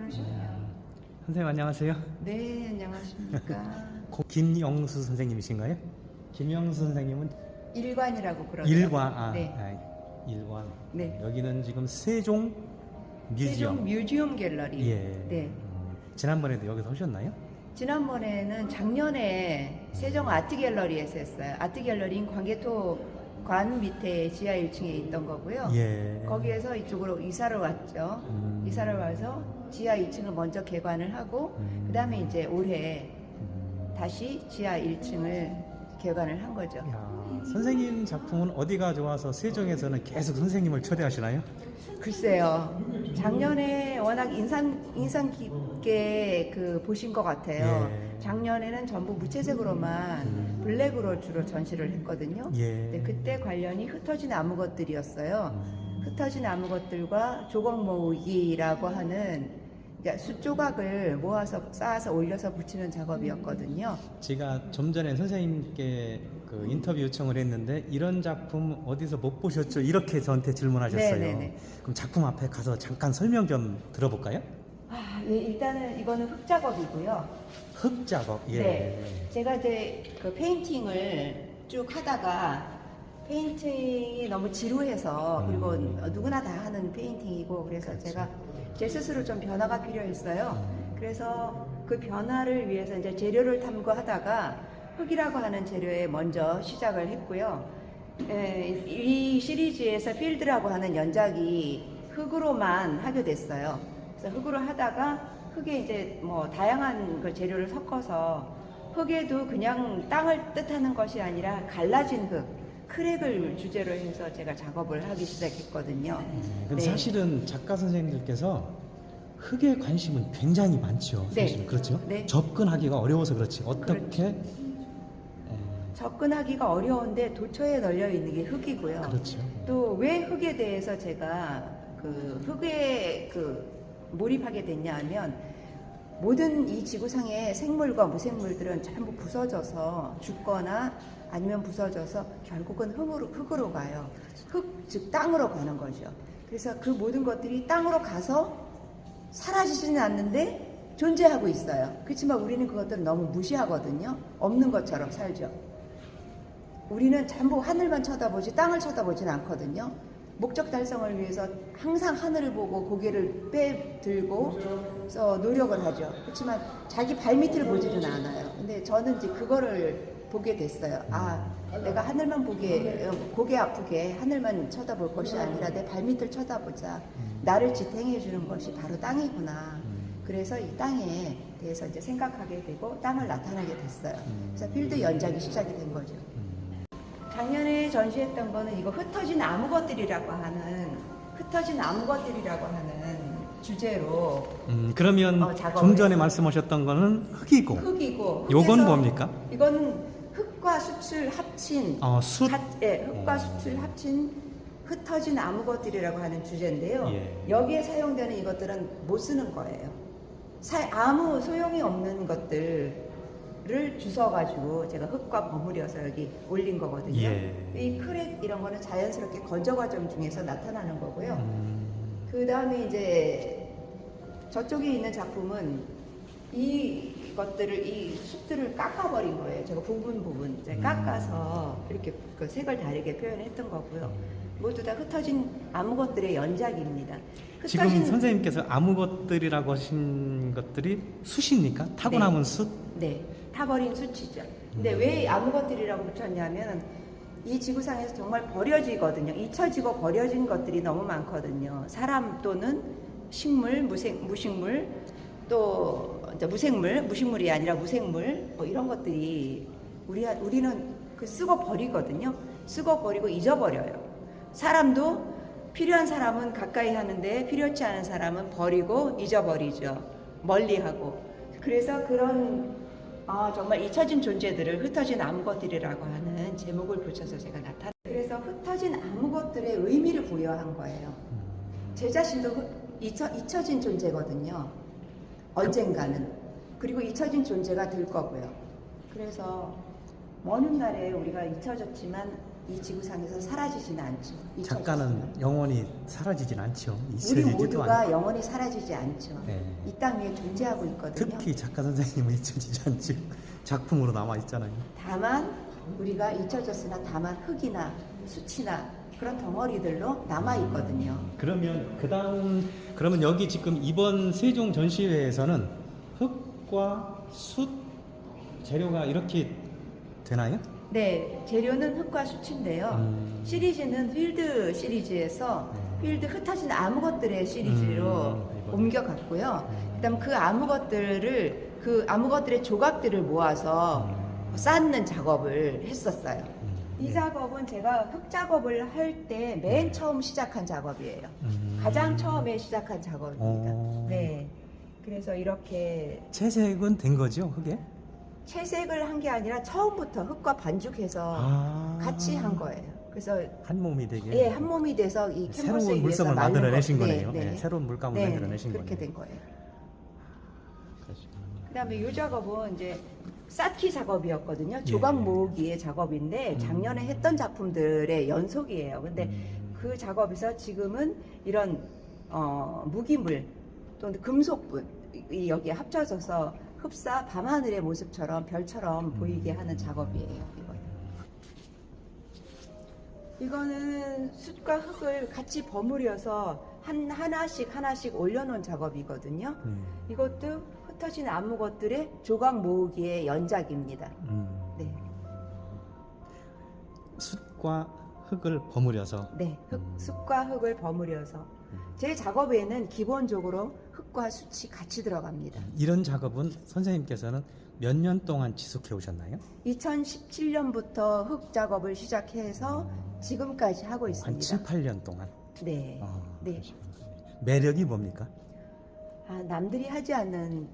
그러시네요. 선생님 안녕하세요. 네, 안녕하십니까. 김영수 선생님이신가요? 김영수 선생님은 일관이라고 그러죠. 일관, 네. 일관. 네. 여기는 지금 세종 뮤지엄. 세종 뮤지엄 갤러리. 예. 네. 지난번에도 여기서 오셨나요? 지난번에는 작년에 세종 아트 갤러리에서 했어요. 아트 갤러리인 광개토관 밑에 지하 1층에 있던 거고요. 예. 거기에서 이쪽으로 이사를 왔죠. 이사를 와서 지하 2층을 먼저 개관을 하고 그 다음에 이제 올해 다시 지하 1층을 개관을 한 거죠. 야, 선생님 작품은 어디가 좋아서 세종에서는 계속 선생님을 초대하시나요? 글쎄요. 작년에 워낙 인상 깊게 보신 것 같아요. 예. 작년에는 전부 무채색으로만 블랙으로 주로 전시를 했거든요. 예. 네, 그때 관련이 흩어진 나무 것들이었어요. 흩어진 나무 것들과 조각 모으기라고 하는 그러니까 숫조각을 모아서 쌓아서 올려서 붙이는 작업이었거든요. 제가 좀 전에 선생님께 그 인터뷰 요청을 했는데 이런 작품 어디서 못 보셨죠? 이렇게 저한테 질문하셨어요. 네네네. 그럼 작품 앞에 가서 잠깐 설명 좀 들어볼까요? 예, 일단은 이거는 흙 작업이고요. 흙 작업. 예. 네. 제가 이제 그 페인팅을 쭉 하다가 페인팅이 너무 지루해서 그리고 누구나 다 하는 페인팅이고 그래서 그렇죠. 제가 제 스스로 좀 변화가 필요했어요. 그래서 그 변화를 위해서 이제 재료를 탐구하다가 흙이라고 하는 재료에 먼저 시작을 했고요. 이 시리즈에서 필드라고 하는 연작이 흙으로만 하게 됐어요. 그래서 흙으로 하다가 흙에 이제 뭐 다양한 그 재료를 섞어서 흙에도 그냥 땅을 뜻하는 것이 아니라 갈라진 흙, 크랙을 주제로 해서 제가 작업을 하기 시작했거든요. 근데 네. 사실은 작가 선생님들께서 흙에 관심은 굉장히 많죠. 사실은. 네. 그렇죠? 네. 접근하기가 어려워서 그렇지. 어떻게? 접근하기가 어려운데 도처에 널려 있는 게 흙이고요. 그렇죠. 또 왜 흙에 대해서 제가 그 흙에 몰입하게 됐냐 하면 모든 이 지구상의 생물과 무생물들은 전부 부서져서 죽거나 아니면 부서져서 결국은 흙으로 가요. 흙, 즉 땅으로 가는 거죠. 그래서 그 모든 것들이 땅으로 가서 사라지지는 않는데 존재하고 있어요. 그렇지만 우리는 그것들을 너무 무시하거든요. 없는 것처럼 살죠. 우리는 전부 하늘만 쳐다보지 땅을 쳐다보진 않거든요. 목적 달성을 위해서 항상 하늘을 보고 고개를 빼들고 노력을 하죠. 그렇지만 자기 발밑을 보지는 않아요. 근데 저는 이제 그거를 보게 됐어요. 아, 내가 하늘만 고개 아프게 하늘만 쳐다볼 것이 아니라 내 발밑을 쳐다보자. 나를 지탱해 주는 것이 바로 땅이구나. 그래서 이 땅에 대해서 이제 생각하게 되고 땅을 나타나게 됐어요. 그래서 필드 연작이 시작이 된 거죠. 작년에 전시했던 거는 이거 흩어진 나무 것들이라고 하는 주제로 그러면 좀 전에 말씀하셨던 거는 흙이고 요건 뭡니까? 이거는 흙과 숯을 합친 흙과 숯을 합친 흩어진 나무 것들이라고 하는 주제인데요. 예. 여기에 사용되는 이것들은 못 쓰는 거예요. 아무 소용이 없는 것들을 주워가지고 제가 흙과 버무려서 여기 올린 거거든요. 예. 이 크랙 이런 거는 자연스럽게 건조 과정 중에서 나타나는 거고요. 그 다음에 이제 저쪽에 있는 작품은 이 숲들을 깎아버린 거예요. 제가 부분 이제 깎아서 이렇게 그 색을 다르게 표현했던 거고요. 모두 다 흩어진 나무 것들의 연작입니다. 지금 선생님께서 아무 것들이라고 하신 것들이 숯입니까? 타고 남은 숯? 네, 타버린 숯이죠. 근데 왜 아무 것들이라고 붙였냐면 이 지구상에서 정말 버려지거든요. 잊혀지고 버려진 것들이 너무 많거든요. 사람 또는 식물, 무식물, 또 이제 무식물이 아니라 무생물, 뭐 이런 것들이 우리는 쓰고 버리거든요. 쓰고 버리고 잊어버려요. 사람도 필요한 사람은 가까이 하는데 필요치 않은 사람은 버리고 잊어버리죠. 멀리하고. 그래서 그런 정말 잊혀진 존재들을 흩어진 아무 것들이라고 하는 제목을 붙여서 제가 그래서 흩어진 아무 것들의 의미를 부여한 거예요. 제 자신도 잊혀진 존재거든요. 언젠가는. 그리고 잊혀진 존재가 될 거고요. 그래서 먼 훗날에 우리가 잊혀졌지만 이 지구상에서 사라지지는 않죠. 작가는 잊혀졌으면. 영원히 사라지진 않죠. 우리 잊혀지지도 모두가 않고. 영원히 사라지지 않죠. 네. 이 땅 위에 존재하고 있거든요. 특히 작가 선생님은 잊혀지지 않죠. 작품으로 남아 있잖아요. 다만 우리가 잊혀졌으나 다만 흙이나 수치나 그런 덩어리들로 남아 있거든요. 그러면 그러면 여기 지금 이번 세종 전시회에서는 흙과 숯 재료가 이렇게 되나요? 네, 재료는 흙과 수치인데요. 시리즈는 필드 시리즈에서 필드 흩어진 나무 것들의 시리즈로 이거는. 옮겨갔고요. 그다음 그 나무 것들의 조각들을 모아서 쌓는 작업을 했었어요. 이 네. 작업은 제가 흙 작업을 할 때 맨 처음 시작한 작업이에요. 가장 처음에 시작한 작업입니다. 네. 그래서 이렇게 채색은 된 거죠, 흙에? 채색을 한 게 아니라 처음부터 흙과 반죽해서 같이 한 거예요. 그래서 한 몸이 되게. 예, 한 몸이 돼서 이 캔버스에 새로운 의해서 물성을 마른 만들어내신 거. 거네요. 네, 네. 새로운 물감을 네, 만들어내신 거네요. 그렇게 된 거예요. 그러시구나. 그다음에 이 작업은 이제 쌓기 작업이었거든요. 조각 모으기의 작업인데 작년에 했던 작품들의 연속이에요. 근데 그 작업에서 지금은 이런 무기물 또는 금속분이 여기에 합쳐져서 흡사 밤하늘의 모습처럼 별처럼 보이게 하는 작업이에요. 이거는 숯과 흙을 같이 버무려서 하나씩 올려놓은 작업이거든요. 이것도 흩어진 나무 것들의 조각 모으기의 연작입니다. 네. 숯과 흙을 버무려서. 네, 숯과 흙을 버무려서 제 작업에는 기본적으로 흙과 숯이 같이 들어갑니다. 이런 작업은 선생님께서는 몇 년 동안 지속해 오셨나요? 2017년부터 흙 작업을 시작해서 지금까지 하고 한 있습니다. 7, 8년 동안. 네. 네. 그러시구나. 매력이 뭡니까? 남들이 하지 않는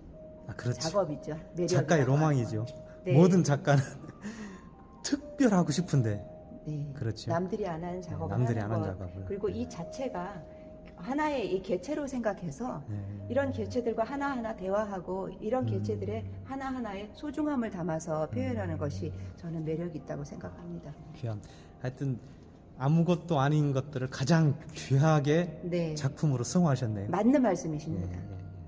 그렇죠. 작업이죠. 매력이라고 작가의 하는 로망이죠. 건. 네. 모든 작가는 특별하고 싶은데. 네. 그렇죠. 남들이 안 하는 작업을 남들이 하는 안 하는 것. 작업을. 그리고 이 자체가 하나의 이 개체로 생각해서 이런 개체들과 하나하나 대화하고 이런 개체들의 하나하나의 소중함을 담아서 표현하는 것이 저는 매력이 있다고 생각합니다. 귀한. 하여튼 아무것도 아닌 것들을 가장 귀하게 네. 작품으로 성화하셨네요. 맞는 말씀이십니다.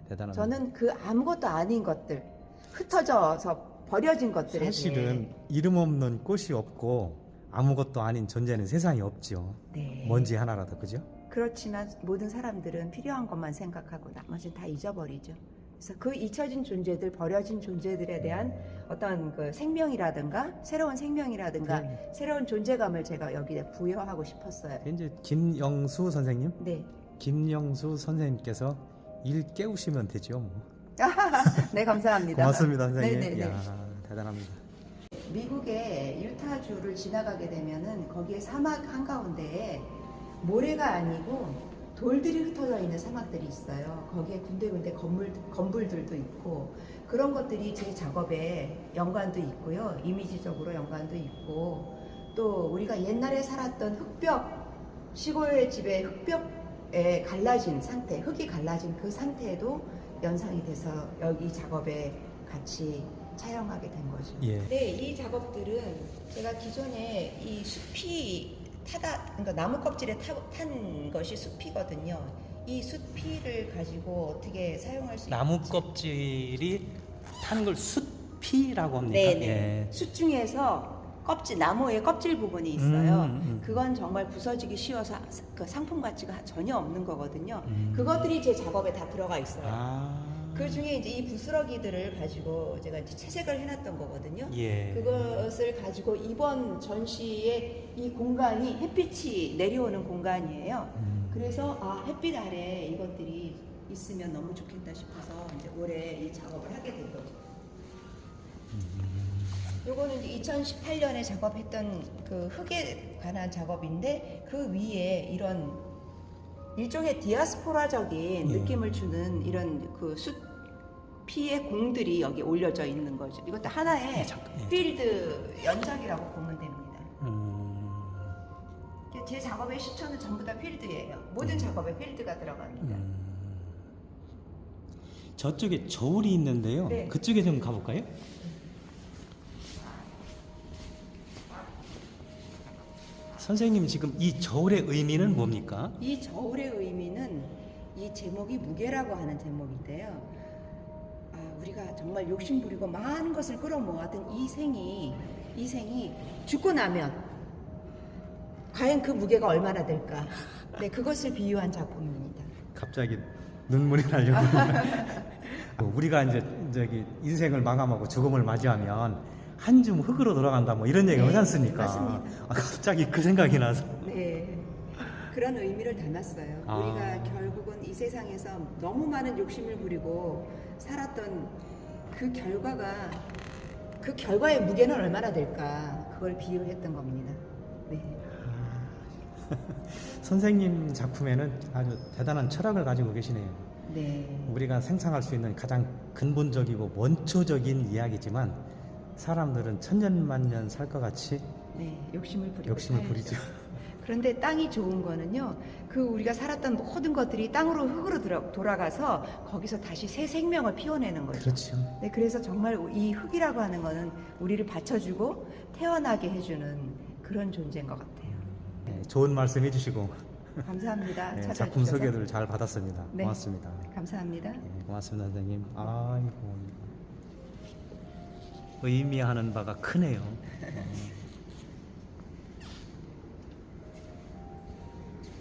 대단합니다. 저는 그 아무것도 아닌 것들, 흩어져서 버려진 것들에 사실은 대해 이름 없는 꽃이 없고 아무것도 아닌 존재는 세상에 없죠. 네. 먼지 하나라도, 그죠? 그렇지만 모든 사람들은 필요한 것만 생각하고 나머지는 다 잊어버리죠. 그래서 그 잊혀진 존재들, 버려진 존재들에 대한 어떤 그 생명이라든가 새로운 생명이라든가 새로운 존재감을 제가 여기에 부여하고 싶었어요. 이제 김영수 선생님, 네. 김영수 선생님께서 일 깨우시면 되죠. 뭐. 네, 감사합니다. 고맙습니다, 선생님. 네네네. 이야, 대단합니다. 미국의 유타주를 지나가게 되면은 거기에 사막 한가운데에 모래가 아니고 돌들이 흩어져 있는 사막들이 있어요. 거기에 군데군데 건물들도 있고 그런 것들이 제 작업에 연관도 있고요. 이미지적으로 연관도 있고 또 우리가 옛날에 살았던 흙벽, 시골의 집의 흙벽에 갈라진 상태, 흙이 갈라진 그 상태에도 연상이 돼서 여기 작업에 같이 촬영하게 된 거죠. 예. 네, 이 작업들은 제가 기존에 이 숲이 그러니까 나무 껍질에 탄 것이 숲이거든요. 이 숲이를 가지고 어떻게 사용할 수 나무 있는지. 껍질이 탄 걸 숯피라고 합니까? 네네. 예. 숯 중에서 나무의 껍질 부분이 있어요. 그건 정말 부서지기 쉬워서 그 상품 가치가 전혀 없는 거거든요. 그것들이 제 작업에 다 들어가 있어요. 그 중에 이제 이 부스러기들을 가지고 제가 이제 채색을 해놨던 거거든요. 예. 그것을 가지고 이번 전시의 이 공간이 햇빛이 내려오는 공간이에요. 그래서 햇빛 아래 이것들이 있으면 너무 좋겠다 싶어서 이제 올해 이 작업을 하게 된 거죠. 요거는 이제 2018년에 작업했던 그 흙에 관한 작업인데 그 위에 이런 일종의 디아스포라적인 느낌을 주는 이런 그 숲피의 공들이 여기 올려져 있는 거죠. 이것도 하나의 필드 연작이라고 보면 됩니다. 제 작업의 시초는 전부 다 필드예요. 모든 작업에 필드가 들어갑니다. 저쪽에 저울이 있는데요. 네. 그쪽에 좀 가볼까요? 선생님 지금 이 저울의 의미는 뭡니까? 이 저울의 의미는 이 제목이 무게라고 하는 제목인데요. 우리가 정말 욕심부리고 많은 것을 끌어모았던 이 생이 죽고 나면 과연 그 무게가 얼마나 될까? 네, 그것을 비유한 작품입니다. 갑자기 눈물이 나려고. 우리가 이제 저기 인생을 마감하고 죽음을 맞이하면 한 줌 흙으로 돌아간다 뭐 이런 얘기가 하지 않습니까? 맞습니다. 갑자기 그 생각이 나서. 네, 그런 의미를 담았어요. 우리가 결국은 이 세상에서 너무 많은 욕심을 부리고 살았던 그 결과의 무게는 얼마나 될까? 그걸 비유했던 겁니다. 네. 선생님 작품에는 아주 대단한 철학을 가지고 계시네요. 네. 우리가 생각할 수 있는 가장 근본적이고 원초적인 이야기지만 사람들은 천년만년 살 것 같이 네, 욕심을 욕심을 살죠. 부리죠. 그런데 땅이 좋은 거는요, 그 우리가 살았던 모든 것들이 땅으로 흙으로 돌아가서 거기서 다시 새 생명을 피워내는 거죠. 그렇죠. 네, 그래서 정말 이 흙이라고 하는 거는 우리를 받쳐주고 태어나게 해주는 그런 존재인 것 같아요. 네, 좋은 말씀 해주시고 감사합니다. 네, 찾아주셔서. 작품 소개를 잘 받았습니다. 네. 고맙습니다. 감사합니다. 네, 고맙습니다, 선생님. 아이고 의미하는 바가 크네요.